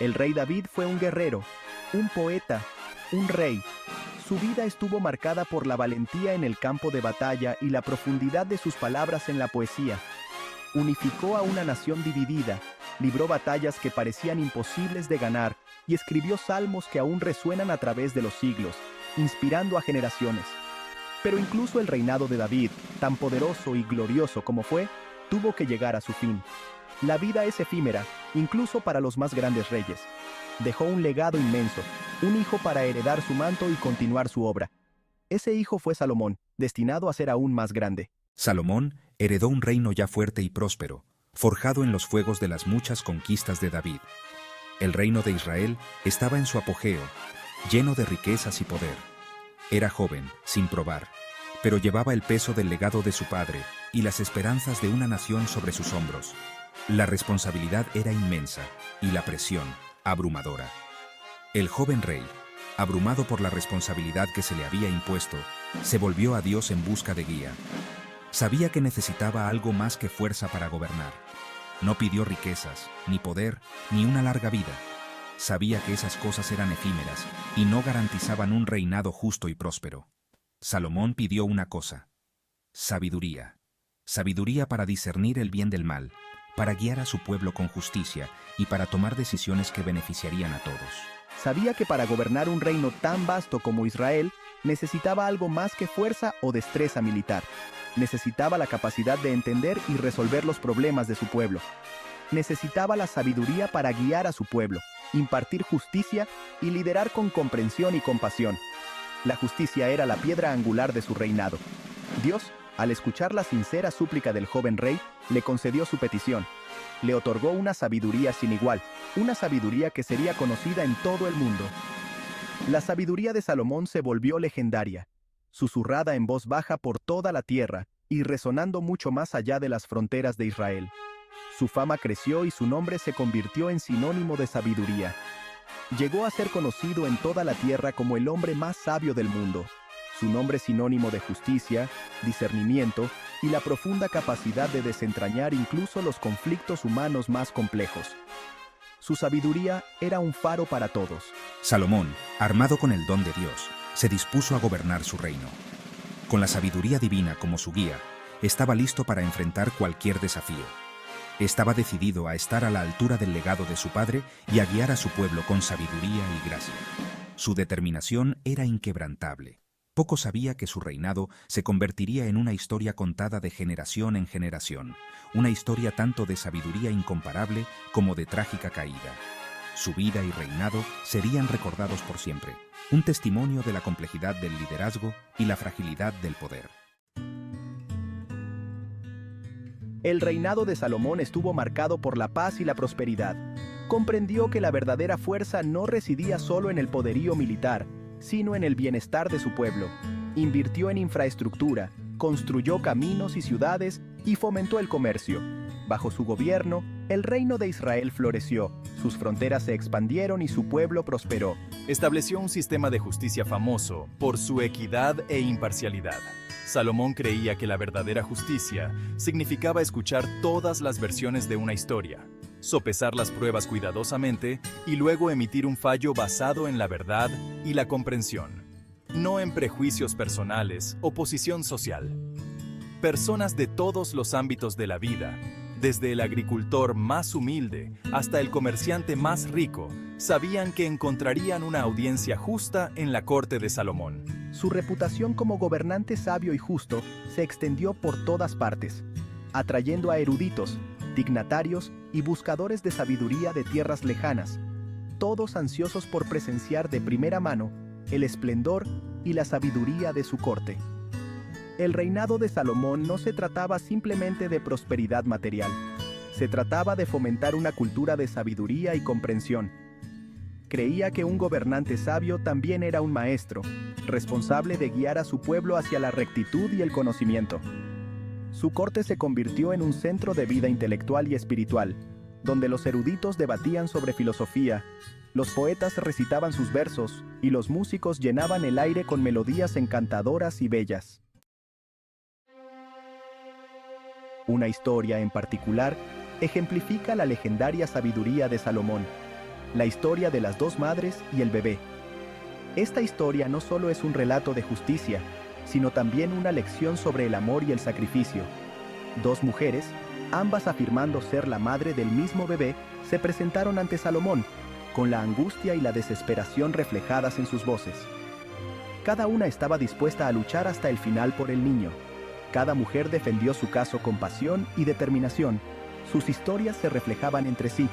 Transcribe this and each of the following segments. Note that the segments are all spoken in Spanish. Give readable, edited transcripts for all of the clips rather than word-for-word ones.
El rey David fue un guerrero, un poeta, un rey. Su vida estuvo marcada por la valentía en el campo de batalla y la profundidad de sus palabras en la poesía. Unificó a una nación dividida, libró batallas que parecían imposibles de ganar y escribió salmos que aún resuenan a través de los siglos, inspirando a generaciones. Pero incluso el reinado de David, tan poderoso y glorioso como fue, tuvo que llegar a su fin. La vida es efímera, incluso para los más grandes reyes. Dejó un legado inmenso, un hijo para heredar su manto y continuar su obra. Ese hijo fue Salomón, destinado a ser aún más grande. Salomón heredó un reino ya fuerte y próspero, forjado en los fuegos de las muchas conquistas de David. El reino de Israel estaba en su apogeo, lleno de riquezas y poder. Era joven, sin probar, pero llevaba el peso del legado de su padre y las esperanzas de una nación sobre sus hombros. La responsabilidad era inmensa y la presión abrumadora. El joven rey, abrumado por la responsabilidad que se le había impuesto, se volvió a Dios en busca de guía. Sabía que necesitaba algo más que fuerza para gobernar. No pidió riquezas, ni poder, ni una larga vida. Sabía que esas cosas eran efímeras y no garantizaban un reinado justo y próspero. Salomón pidió una cosa: sabiduría. Sabiduría para discernir el bien del mal, para guiar a su pueblo con justicia y para tomar decisiones que beneficiarían a todos. Sabía que para gobernar un reino tan vasto como Israel, necesitaba algo más que fuerza o destreza militar. Necesitaba la capacidad de entender y resolver los problemas de su pueblo. Necesitaba la sabiduría para guiar a su pueblo, impartir justicia y liderar con comprensión y compasión. La justicia era la piedra angular de su reinado. Dios, al escuchar la sincera súplica del joven rey, le concedió su petición. Le otorgó una sabiduría sin igual, una sabiduría que sería conocida en todo el mundo. La sabiduría de Salomón se volvió legendaria, susurrada en voz baja por toda la tierra y resonando mucho más allá de las fronteras de Israel. Su fama creció y su nombre se convirtió en sinónimo de sabiduría. Llegó a ser conocido en toda la tierra como el hombre más sabio del mundo. Su nombre sinónimo de justicia, discernimiento y la profunda capacidad de desentrañar incluso los conflictos humanos más complejos. Su sabiduría era un faro para todos. Salomón, armado con el don de Dios, se dispuso a gobernar su reino. Con la sabiduría divina como su guía, estaba listo para enfrentar cualquier desafío. Estaba decidido a estar a la altura del legado de su padre y a guiar a su pueblo con sabiduría y gracia. Su determinación era inquebrantable. Poco sabía que su reinado se convertiría en una historia contada de generación en generación, una historia tanto de sabiduría incomparable como de trágica caída. Su vida y reinado serían recordados por siempre, un testimonio de la complejidad del liderazgo y la fragilidad del poder. El reinado de Salomón estuvo marcado por la paz y la prosperidad. Comprendió que la verdadera fuerza no residía solo en el poderío militar, sino en el bienestar de su pueblo. Invirtió en infraestructura, construyó caminos y ciudades y fomentó el comercio. Bajo su gobierno, el reino de Israel floreció, sus fronteras se expandieron y su pueblo prosperó. Estableció un sistema de justicia famoso por su equidad e imparcialidad. Salomón creía que la verdadera justicia significaba escuchar todas las versiones de una historia, sopesar las pruebas cuidadosamente y luego emitir un fallo basado en la verdad y la comprensión, no en prejuicios personales o posición social. Personas de todos los ámbitos de la vida, desde el agricultor más humilde hasta el comerciante más rico, sabían que encontrarían una audiencia justa en la corte de Salomón. Su reputación como gobernante sabio y justo se extendió por todas partes, atrayendo a eruditos, dignatarios y buscadores de sabiduría de tierras lejanas, todos ansiosos por presenciar de primera mano el esplendor y la sabiduría de su corte. El reinado de Salomón no se trataba simplemente de prosperidad material, se trataba de fomentar una cultura de sabiduría y comprensión. Creía que un gobernante sabio también era un maestro, responsable de guiar a su pueblo hacia la rectitud y el conocimiento. Su corte se convirtió en un centro de vida intelectual y espiritual, donde los eruditos debatían sobre filosofía, los poetas recitaban sus versos y los músicos llenaban el aire con melodías encantadoras y bellas. Una historia en particular ejemplifica la legendaria sabiduría de Salomón. la historia de las dos madres y el bebé. Esta historia no solo es un relato de justicia, sino también una lección sobre el amor y el sacrificio. Dos mujeres, ambas afirmando ser la madre del mismo bebé, se presentaron ante Salomón, con la angustia y la desesperación reflejadas en sus voces. Cada una estaba dispuesta a luchar hasta el final por el niño. Cada mujer defendió su caso con pasión y determinación. Sus historias se reflejaban entre sí,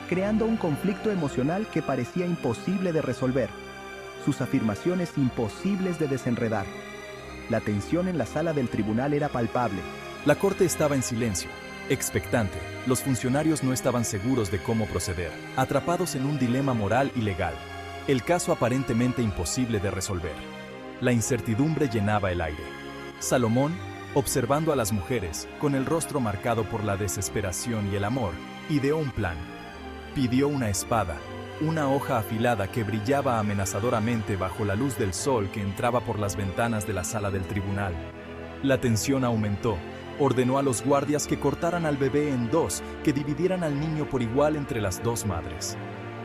creando un conflicto emocional que parecía imposible de resolver. Sus afirmaciones imposibles de desenredar. La tensión en la sala del tribunal era palpable. La corte estaba en silencio, expectante. Los funcionarios no estaban seguros de cómo proceder, atrapados en un dilema moral y legal. El caso aparentemente imposible de resolver. La incertidumbre llenaba el aire. Salomón, observando a las mujeres, con el rostro marcado por la desesperación y el amor, ideó un plan. Pidió una espada, una hoja afilada que brillaba amenazadoramente bajo la luz del sol que entraba por las ventanas de la sala del tribunal. La tensión aumentó. Ordenó a los guardias que cortaran al bebé en dos, que dividieran al niño por igual entre las dos madres.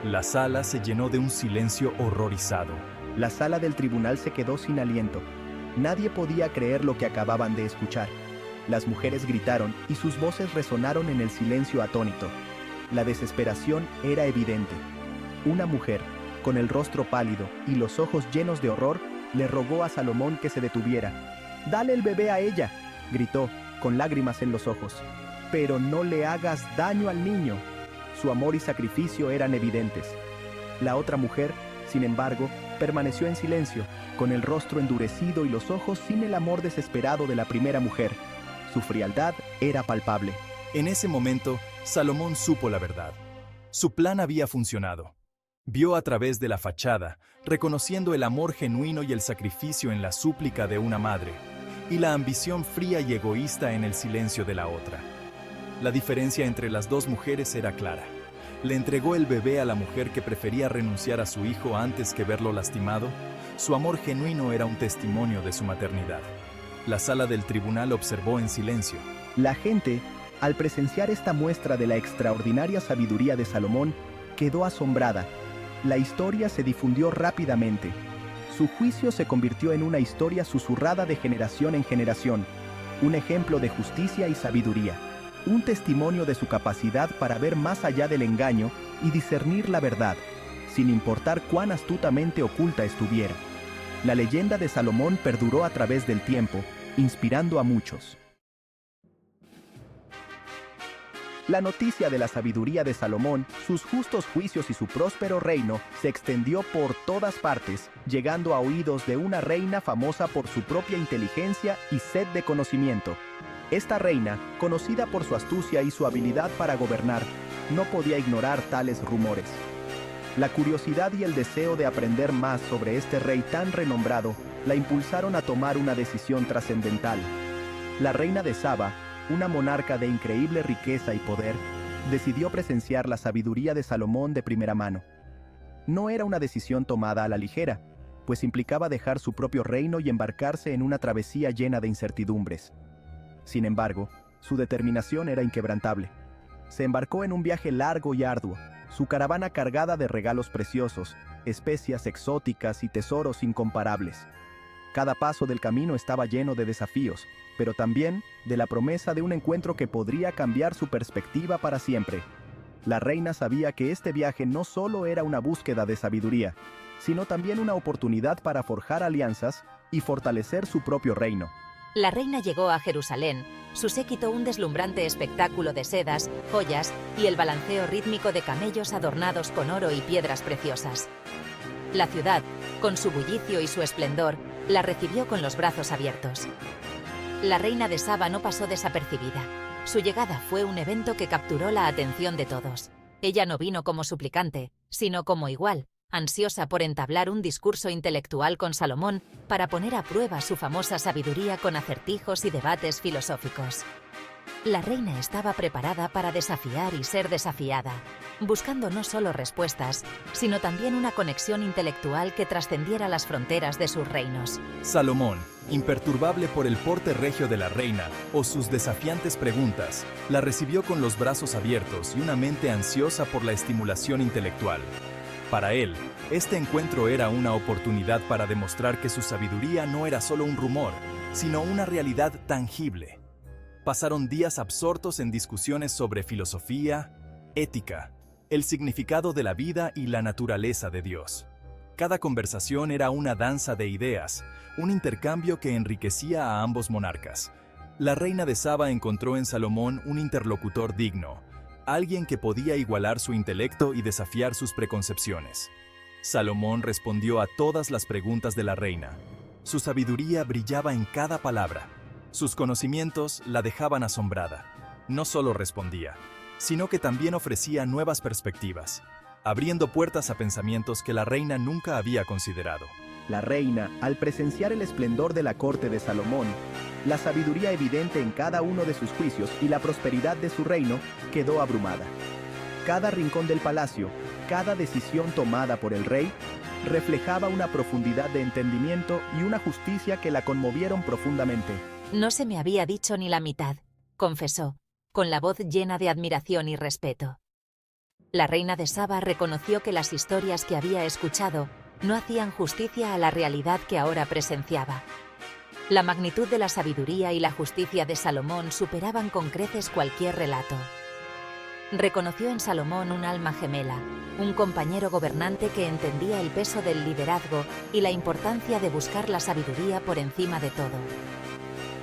La sala se llenó de un silencio horrorizado. La sala del tribunal se quedó sin aliento. Nadie podía creer lo que acababan de escuchar. Las mujeres gritaron y sus voces resonaron en el silencio atónito. La desesperación era evidente. Una mujer, con el rostro pálido y los ojos llenos de horror, le rogó a Salomón que se detuviera. «Dale el bebé a ella», gritó, con lágrimas en los ojos. «Pero no le hagas daño al niño». Su amor y sacrificio eran evidentes. La otra mujer, sin embargo, permaneció en silencio, con el rostro endurecido y los ojos sin el amor desesperado de la primera mujer. Su frialdad era palpable. En ese momento, Salomón supo la verdad. Su plan había funcionado. Vio a través de la fachada, reconociendo el amor genuino y el sacrificio en la súplica de una madre, y la ambición fría y egoísta en el silencio de la otra. La diferencia entre las dos mujeres era clara. Le entregó el bebé a la mujer que prefería renunciar a su hijo antes que verlo lastimado. Su amor genuino era un testimonio de su maternidad. La sala del tribunal observó en silencio. La gente, al presenciar esta muestra de la extraordinaria sabiduría de Salomón, quedó asombrada. La historia se difundió rápidamente. Su juicio se convirtió en una historia susurrada de generación en generación, un ejemplo de justicia y sabiduría, un testimonio de su capacidad para ver más allá del engaño y discernir la verdad, sin importar cuán astutamente oculta estuviera. La leyenda de Salomón perduró a través del tiempo, inspirando a muchos. La noticia de la sabiduría de Salomón, sus justos juicios y su próspero reino se extendió por todas partes, llegando a oídos de una reina famosa por su propia inteligencia y sed de conocimiento. Esta reina, conocida por su astucia y su habilidad para gobernar, no podía ignorar tales rumores. La curiosidad y el deseo de aprender más sobre este rey tan renombrado la impulsaron a tomar una decisión trascendental. La reina de Saba, una monarca de increíble riqueza y poder, decidió presenciar la sabiduría de Salomón de primera mano. No era una decisión tomada a la ligera, pues implicaba dejar su propio reino y embarcarse en una travesía llena de incertidumbres. Sin embargo, su determinación era inquebrantable. Se embarcó en un viaje largo y arduo, su caravana cargada de regalos preciosos, especias exóticas y tesoros incomparables. Cada paso del camino estaba lleno de desafíos, pero también de la promesa de un encuentro que podría cambiar su perspectiva para siempre. La reina sabía que este viaje no solo era una búsqueda de sabiduría, sino también una oportunidad para forjar alianzas y fortalecer su propio reino. La reina llegó a Jerusalén, su séquito un deslumbrante espectáculo de sedas, joyas y el balanceo rítmico de camellos adornados con oro y piedras preciosas. La ciudad, con su bullicio y su esplendor, la recibió con los brazos abiertos. La reina de Saba no pasó desapercibida. Su llegada fue un evento que capturó la atención de todos. Ella no vino como suplicante, sino como igual, ansiosa por entablar un discurso intelectual con Salomón para poner a prueba su famosa sabiduría con acertijos y debates filosóficos. La reina estaba preparada para desafiar y ser desafiada, buscando no solo respuestas, sino también una conexión intelectual que trascendiera las fronteras de sus reinos. Salomón, imperturbable por el porte regio de la reina o sus desafiantes preguntas, la recibió con los brazos abiertos y una mente ansiosa por la estimulación intelectual. Para él, este encuentro era una oportunidad para demostrar que su sabiduría no era solo un rumor, sino una realidad tangible. Pasaron días absortos en discusiones sobre filosofía, ética, el significado de la vida y la naturaleza de Dios. Cada conversación era una danza de ideas, un intercambio que enriquecía a ambos monarcas. La reina de Saba encontró en Salomón un interlocutor digno, alguien que podía igualar su intelecto y desafiar sus preconcepciones. Salomón respondió a todas las preguntas de la reina. Su sabiduría brillaba en cada palabra. Sus conocimientos la dejaban asombrada. No solo respondía, sino que también ofrecía nuevas perspectivas, abriendo puertas a pensamientos que la reina nunca había considerado. La reina, al presenciar el esplendor de la corte de Salomón, la sabiduría evidente en cada uno de sus juicios y la prosperidad de su reino, quedó abrumada. Cada rincón del palacio, cada decisión tomada por el rey, reflejaba una profundidad de entendimiento y una justicia que la conmovieron profundamente. No se me había dicho ni la mitad, confesó, con la voz llena de admiración y respeto. La reina de Saba reconoció que las historias que había escuchado no hacían justicia a la realidad que ahora presenciaba. La magnitud de la sabiduría y la justicia de Salomón superaban con creces cualquier relato. Reconoció en Salomón un alma gemela, un compañero gobernante que entendía el peso del liderazgo y la importancia de buscar la sabiduría por encima de todo.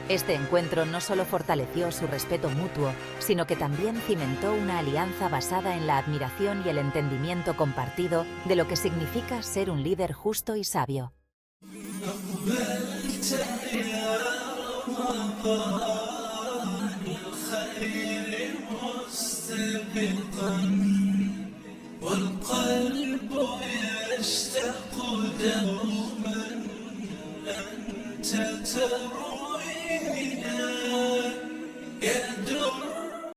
Este encuentro no solo fortaleció su respeto mutuo, sino que también cimentó una alianza basada en la admiración y el entendimiento compartido de lo que significa ser un líder justo y sabio. والقلب يشتاق دوما أنت تروح